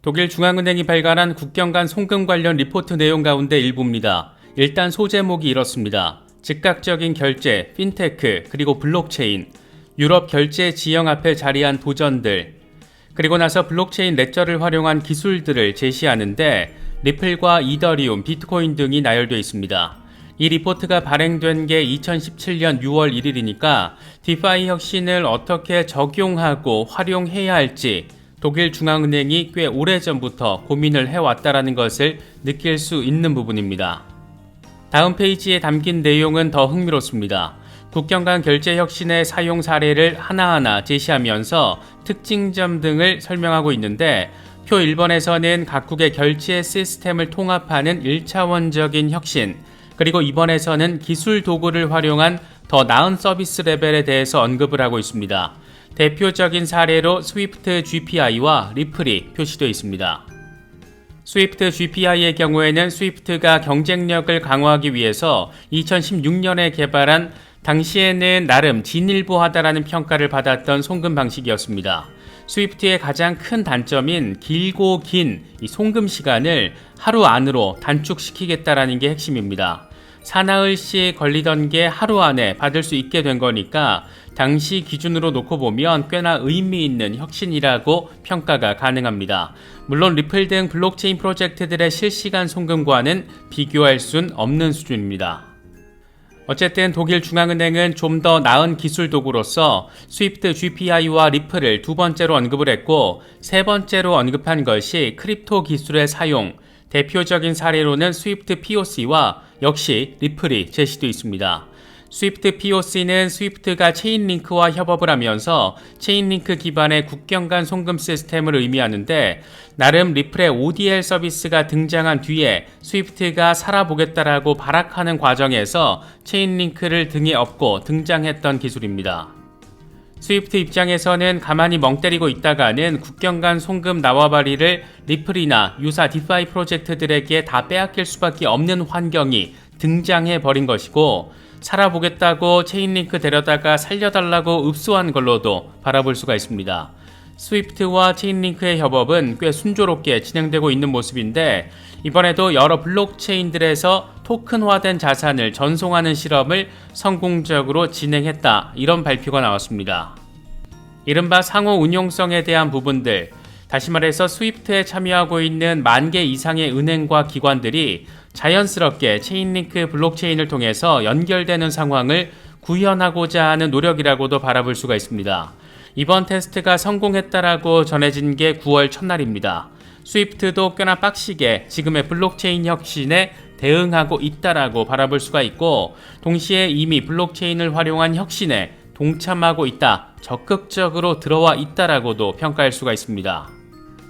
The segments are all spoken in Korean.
독일 중앙은행이 발간한 국경 간 송금 관련 리포트 내용 가운데 일부입니다. 일단 소제목이 이렇습니다. 즉각적인 결제, 핀테크, 그리고 블록체인, 유럽 결제 지형 앞에 자리한 도전들, 그리고 나서 블록체인 레저를 활용한 기술들을 제시하는데 리플과 이더리움, 비트코인 등이 나열되어 있습니다. 이 리포트가 발행된 게 2017년 6월 1일이니까 디파이 혁신을 어떻게 적용하고 활용해야 할지 독일 중앙은행이 꽤 오래전부터 고민을 해왔다는 것을 느낄 수 있는 부분입니다. 다음 페이지에 담긴 내용은 더 흥미롭습니다. 국경 간 결제 혁신의 사용 사례를 하나하나 제시하면서 특징점 등을 설명하고 있는데 표 1번에서는 각국의 결제 시스템을 통합하는 1차원적인 혁신, 그리고 2번에서는 기술 도구를 활용한 더 나은 서비스 레벨에 대해서 언급을 하고 있습니다. 대표적인 사례로 스위프트 GPI와 리플이 표시되어 있습니다. 스위프트 GPI의 경우에는 스위프트가 경쟁력을 강화하기 위해서 2016년에 개발한 당시에는 나름 진일보하다라는 평가를 받았던 송금 방식이었습니다. 스위프트의 가장 큰 단점인 길고 긴 이 송금 시간을 하루 안으로 단축시키겠다라는 게 핵심입니다. 사나흘씩 걸리던 게 하루 안에 받을 수 있게 된 거니까 당시 기준으로 놓고 보면 꽤나 의미 있는 혁신이라고 평가가 가능합니다. 물론 리플 등 블록체인 프로젝트들의 실시간 송금과는 비교할 순 없는 수준입니다. 어쨌든 독일 중앙은행은 좀 더 나은 기술 도구로서 스위프트 GPI와 리플을 두 번째로 언급을 했고 세 번째로 언급한 것이 크립토 기술의 사용, 대표적인 사례로는 스위프트 POC와 역시 리플이 제시되어 있습니다. 스위프트 POC는 스위프트가 체인링크와 협업을 하면서 체인링크 기반의 국경 간 송금 시스템을 의미하는데 나름 리플의 ODL 서비스가 등장한 뒤에 스위프트가 살아보겠다라고 발악하는 과정에서 체인링크를 등에 업고 등장했던 기술입니다. 스위프트 입장에서는 가만히 멍 때리고 있다가는 국경 간 송금 나와바리를 리플이나 유사 디파이 프로젝트들에게 다 빼앗길 수밖에 없는 환경이 등장해 버린 것이고 살아보겠다고 체인링크 데려다가 살려달라고 읍소한 걸로도 바라볼 수가 있습니다. 스위프트와 체인링크의 협업은 꽤 순조롭게 진행되고 있는 모습인데 이번에도 여러 블록체인들에서 토큰화된 자산을 전송하는 실험을 성공적으로 진행했다, 이런 발표가 나왔습니다. 이른바 상호 운용성에 대한 부분들, 다시 말해서 스위프트에 참여하고 있는 10,000개 이상의 은행과 기관들이 자연스럽게 체인링크 블록체인을 통해서 연결되는 상황을 구현하고자 하는 노력이라고도 바라볼 수가 있습니다. 이번 테스트가 성공했다라고 전해진 게 9월 첫날입니다. 스위프트도 꽤나 빡시게 지금의 블록체인 혁신에 대응하고 있다라고 바라볼 수가 있고 동시에 이미 블록체인을 활용한 혁신에 동참하고 있다, 적극적으로 들어와 있다라고도 평가할 수가 있습니다.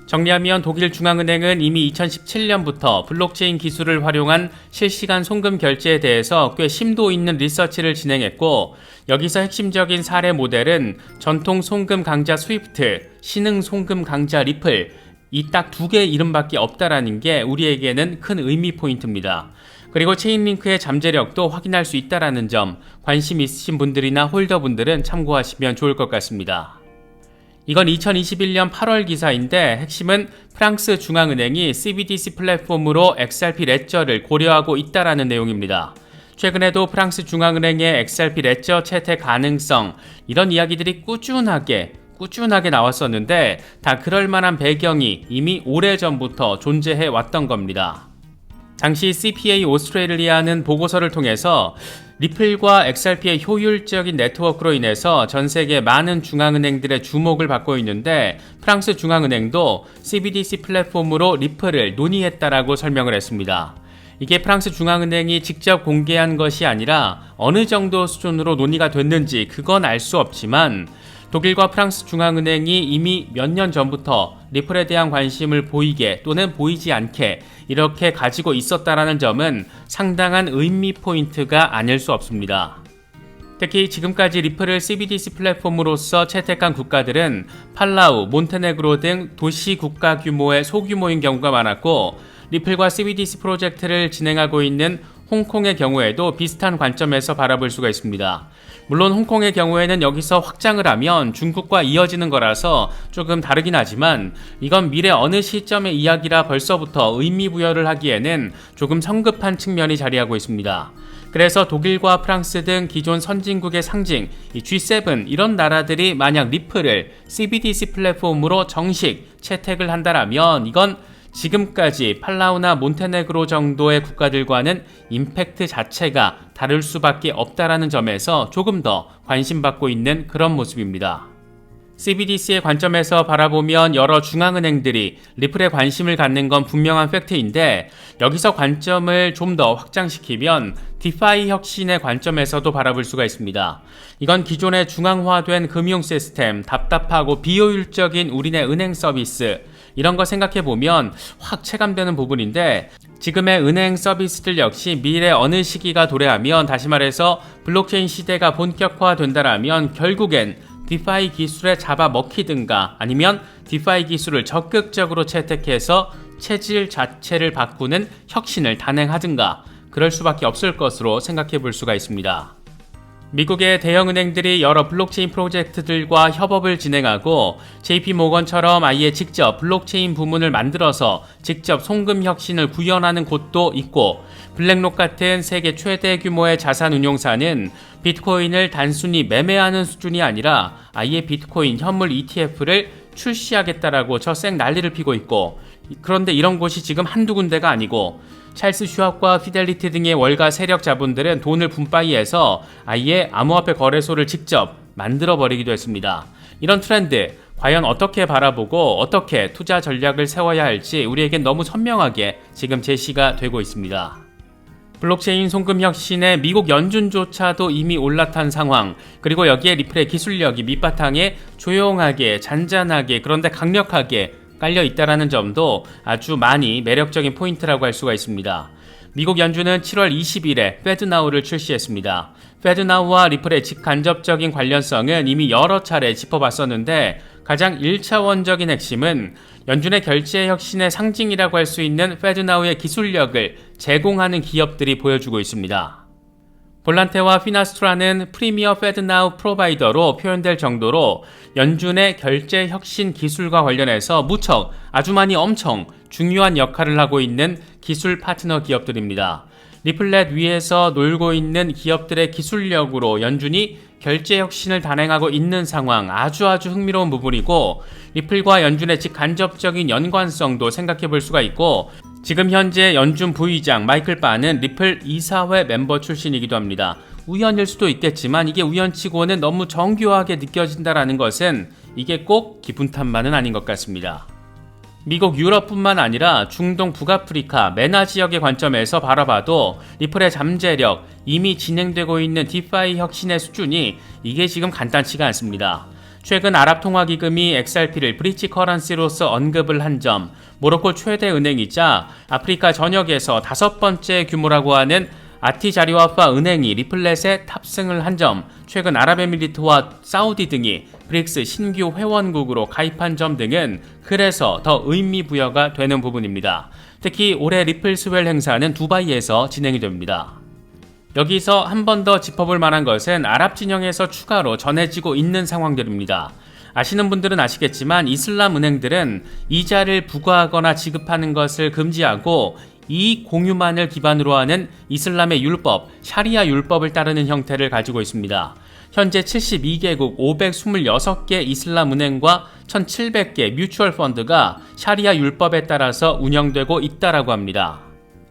정리하면 독일 중앙은행은 이미 2017년부터 블록체인 기술을 활용한 실시간 송금 결제에 대해서 꽤 심도 있는 리서치를 진행했고 여기서 핵심적인 사례 모델은 전통 송금 강자 스위프트, 신흥 송금 강자 리플, 이 딱 두 개의 이름밖에 없다라는 게 우리에게는 큰 의미 포인트입니다. 그리고 체인링크의 잠재력도 확인할 수 있다라는 점, 관심 있으신 분들이나 홀더분들은 참고하시면 좋을 것 같습니다. 이건 2021년 8월 기사인데 핵심은 프랑스 중앙은행이 CBDC 플랫폼으로 XRP 레저를 고려하고 있다라는 내용입니다. 최근에도 프랑스 중앙은행의 XRP 레저 채택 가능성, 이런 이야기들이 꾸준하게 나왔었는데 다 그럴 만한 배경이 이미 오래전부터 존재해 왔던 겁니다. 당시 CPA 오스트레일리아는 보고서를 통해서 리플과 XRP의 효율적인 네트워크로 인해서 전 세계 많은 중앙은행들의 주목을 받고 있는데 프랑스 중앙은행도 CBDC 플랫폼으로 리플을 논의했다라고 설명을 했습니다. 이게 프랑스 중앙은행이 직접 공개한 것이 아니라 어느 정도 수준으로 논의가 됐는지 그건 알 수 없지만 독일과 프랑스 중앙은행이 이미 몇 년 전부터 리플에 대한 관심을 보이게 또는 보이지 않게 이렇게 가지고 있었다라는 점은 상당한 의미 포인트가 아닐 수 없습니다. 특히 지금까지 리플을 CBDC 플랫폼으로서 채택한 국가들은 팔라우, 몬테네그로 등 도시 국가 규모의 소규모인 경우가 많았고 리플과 CBDC 프로젝트를 진행하고 있는 홍콩의 경우에도 비슷한 관점에서 바라볼 수가 있습니다. 물론 홍콩의 경우에는 여기서 확장을 하면 중국과 이어지는 거라서 조금 다르긴 하지만 이건 미래 어느 시점의 이야기라 벌써부터 의미부여를 하기에는 조금 성급한 측면이 자리하고 있습니다. 그래서 독일과 프랑스 등 기존 선진국의 상징, 이 G7 이런 나라들이 만약 리플을 CBDC 플랫폼으로 정식 채택을 한다라면 이건 지금까지 팔라우나 몬테네그로 정도의 국가들과는 임팩트 자체가 다를 수밖에 없다라는 점에서 조금 더 관심받고 있는 그런 모습입니다. CBDC의 관점에서 바라보면 여러 중앙은행들이 리플에 관심을 갖는 건 분명한 팩트인데 여기서 관점을 좀 더 확장시키면 디파이 혁신의 관점에서도 바라볼 수가 있습니다. 이건 기존의 중앙화된 금융 시스템, 답답하고 비효율적인 우리네 은행 서비스 이런 거 생각해보면 확 체감되는 부분인데 지금의 은행 서비스들 역시 미래 어느 시기가 도래하면 다시 말해서 블록체인 시대가 본격화된다라면 결국엔 디파이 기술에 잡아먹히든가 아니면 디파이 기술을 적극적으로 채택해서 체질 자체를 바꾸는 혁신을 단행하든가 그럴 수밖에 없을 것으로 생각해 볼 수가 있습니다. 미국의 대형은행들이 여러 블록체인 프로젝트들과 협업을 진행하고 JP모건처럼 아예 직접 블록체인 부문을 만들어서 직접 송금 혁신을 구현하는 곳도 있고 블랙록 같은 세계 최대 규모의 자산 운용사는 비트코인을 단순히 매매하는 수준이 아니라 아예 비트코인 현물 ETF를 출시하겠다라고 저 쌩 난리를 피고 있고 그런데 이런 곳이 지금 한두 군데가 아니고 찰스 슈왑과 피델리티 등의 월가 세력 자본들은 돈을 분바이해서 아예 암호화폐 거래소를 직접 만들어버리기도 했습니다. 이런 트렌드 과연 어떻게 바라보고 어떻게 투자 전략을 세워야 할지 우리에겐 너무 선명하게 지금 제시가 되고 있습니다. 블록체인 송금 혁신에 미국 연준조차도 이미 올라탄 상황 그리고 여기에 리플의 기술력이 밑바탕에 조용하게 잔잔하게 그런데 강력하게 깔려 있다라는 점도 아주 많이 매력적인 포인트라고 할 수가 있습니다. 미국 연준은 7월 20일에 페드나우를 출시했습니다. 페드나우와 리플의 직간접적인 관련성은 이미 여러 차례 짚어봤었는데 가장 1차원적인 핵심은 연준의 결제 혁신의 상징이라고 할 수 있는 페드나우의 기술력을 제공하는 기업들이 보여주고 있습니다. 볼란테와 피나스트라는 프리미어 페드나우 프로바이더로 표현될 정도로 연준의 결제 혁신 기술과 관련해서 무척 아주 많이 엄청 중요한 역할을 하고 있는 기술 파트너 기업들입니다. 리플렛 위에서 놀고 있는 기업들의 기술력으로 연준이 결제 혁신을 단행하고 있는 상황 아주 흥미로운 부분이고 리플과 연준의 직간접적인 연관성도 생각해 볼 수가 있고 지금 현재 연준 부의장 마이클 바는 리플 이사회 멤버 출신이기도 합니다. 우연일 수도 있겠지만 이게 우연치고는 너무 정교하게 느껴진다라는 것은 이게 꼭 기분 탓만은 아닌 것 같습니다. 미국 유럽뿐만 아니라 중동 북아프리카 메나 지역의 관점에서 바라봐도 리플의 잠재력, 이미 진행되고 있는 디파이 혁신의 수준이 이게 지금 간단치가 않습니다. 최근 아랍통화기금이 XRP를 브릿지 커런시로서 언급을 한 점, 모로코 최대 은행이자 아프리카 전역에서 5번째 규모라고 하는 아티자리와파 은행이 리플렛에 탑승을 한 점, 최근 아랍에미리트와 사우디 등이 브릭스 신규 회원국으로 가입한 점 등은 그래서 더 의미부여가 되는 부분입니다. 특히 올해 리플 스웰 행사는 두바이에서 진행이 됩니다. 여기서 한 번 더 짚어볼 만한 것은 아랍 진영에서 추가로 전해지고 있는 상황들입니다. 아시는 분들은 아시겠지만 이슬람 은행들은 이자를 부과하거나 지급하는 것을 금지하고 이익 공유만을 기반으로 하는 이슬람의 율법, 샤리아 율법을 따르는 형태를 가지고 있습니다. 현재 72개국 526개 이슬람 은행과 1700개 뮤추얼 펀드가 샤리아 율법에 따라서 운영되고 있다라고 합니다.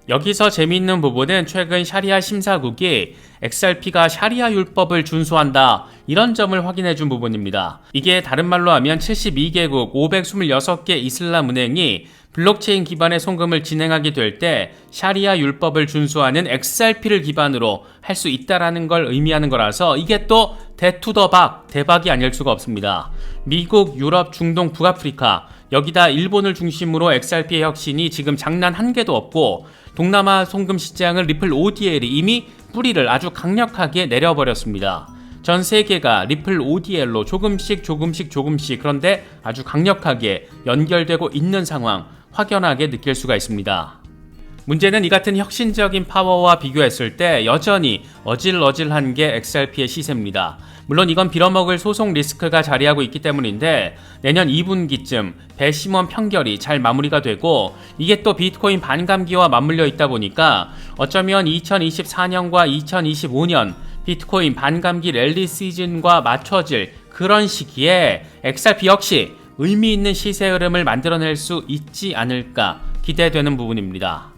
여기서 재미있는 부분은 최근 샤리아 심사국이 XRP가 샤리아 율법을 준수한다 이런 점을 확인해 준 부분입니다. 이게 다른 말로 하면 72개국 526개 이슬람 은행이 블록체인 기반의 송금을 진행하게 될 때 샤리아 율법을 준수하는 XRP를 기반으로 할 수 있다라는 걸 의미하는 거라서 이게 또 대투더박 대박이 아닐 수가 없습니다. 미국, 유럽, 중동, 북아프리카 여기다 일본을 중심으로 XRP의 혁신이 지금 장난 한 개도 없고 동남아 송금 시장을 리플 ODL이 이미 뿌리를 아주 강력하게 내려버렸습니다. 전 세계가 리플 ODL로 조금씩 그런데 아주 강력하게 연결되고 있는 상황 확연하게 느낄 수가 있습니다. 문제는 이 같은 혁신적인 파워와 비교했을 때 여전히 어질어질한 게 XRP의 시세입니다. 물론 이건 빌어먹을 소송 리스크가 자리하고 있기 때문인데 내년 2분기쯤 배심원 판결이 잘 마무리가 되고 이게 또 비트코인 반감기와 맞물려 있다 보니까 어쩌면 2024년과 2025년 비트코인 반감기 랠리 시즌과 맞춰질 그런 시기에 XRP 역시 의미 있는 시세 흐름을 만들어낼 수 있지 않을까 기대되는 부분입니다.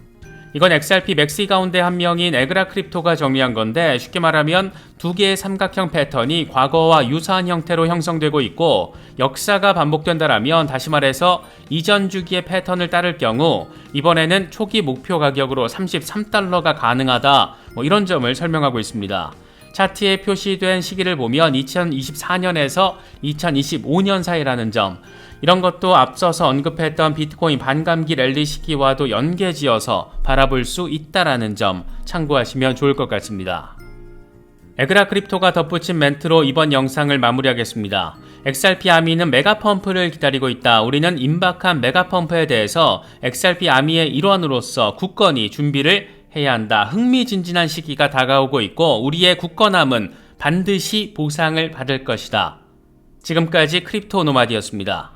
이건 XRP 맥시 가운데 한 명인 에그라 크립토가 정리한 건데 쉽게 말하면 두 개의 삼각형 패턴이 과거와 유사한 형태로 형성되고 있고 역사가 반복된다라면 다시 말해서 이전 주기의 패턴을 따를 경우 이번에는 초기 목표 가격으로 33달러가 가능하다 이런 점을 설명하고 있습니다. 차트에 표시된 시기를 보면 2024년에서 2025년 사이라는 점 이런 것도 앞서서 언급했던 비트코인 반감기 랠리 시기와도 연계지어서 바라볼 수 있다라는 점 참고하시면 좋을 것 같습니다. 에그라 크립토가 덧붙인 멘트로 이번 영상을 마무리하겠습니다. XRP 아미는 메가펌프를 기다리고 있다. 우리는 임박한 메가펌프에 대해서 XRP 아미의 일원으로서 굳건히 준비를 해야 한다. 흥미진진한 시기가 다가오고 있고 우리의 굳건함은 반드시 보상을 받을 것이다. 지금까지 크립토 노마디였습니다.